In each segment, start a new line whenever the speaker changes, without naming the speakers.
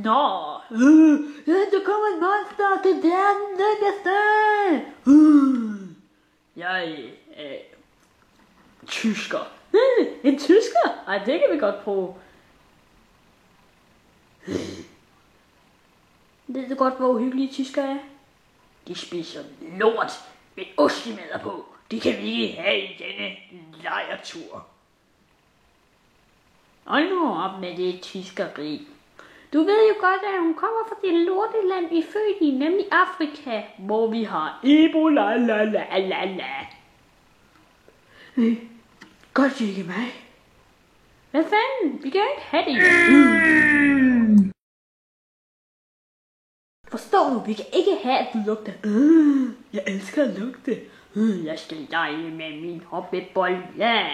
Nå, der kommer et monster til verden, den er større. Jeg er tysker. En tysker? Ej, det kan vi godt prøve. Ved du godt, hvor uhyggelige tyskere er? De spiser lort med ostemadder på. Det kan vi ikke have i denne lejretur. Hold nu op med det tyskeri. Du ved jo godt, at hun kommer fra det lorteland, vi er født i, nemlig Afrika, hvor vi har Ebola, la. Godt ikke mig. Hvad fanden? Vi kan ikke have det. Forstår du? Vi kan ikke have, at du lugter. Jeg elsker at lugte. Jeg skal lege med min hoppebold. Ja.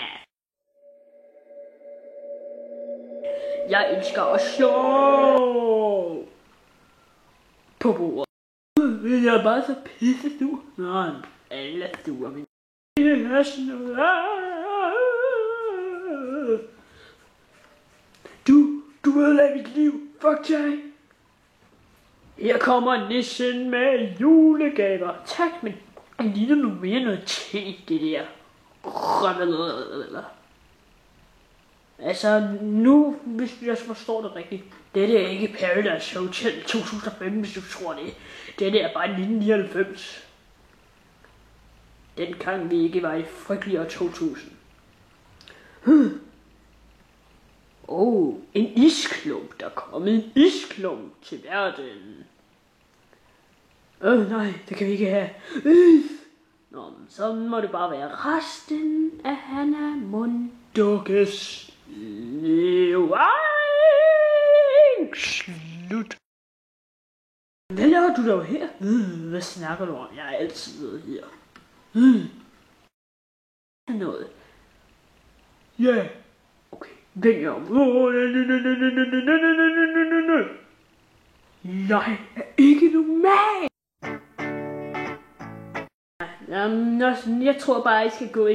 Jeg elsker at slå på bordet. Jeg er bare så pisse sur. Nå, alle er sure, men du ødelagde mit liv. Fuck dig. Her kommer nissen med julegaver. Tak, men det ligner nu mere noget te, det der. Altså, nu, hvis jeg forstår det rigtigt, dette er ikke Paradise Hotel 2015, hvis du tror det. Dette er bare 1999. Den gang vi ikke var i frygtelig år 2000. En isklump. Der er kommet en isklump til verden. Nej, det kan vi ikke have. Nå, så må det bare være resten af Hannah Mundukkes liv. Slut. Hvad laver du dog her? Hvad snakker du om? Jeg er altid her. Noget. Ja. Okay. Vend jer om. Jeg er ikke normal. Jeg tror bare, I skal gå.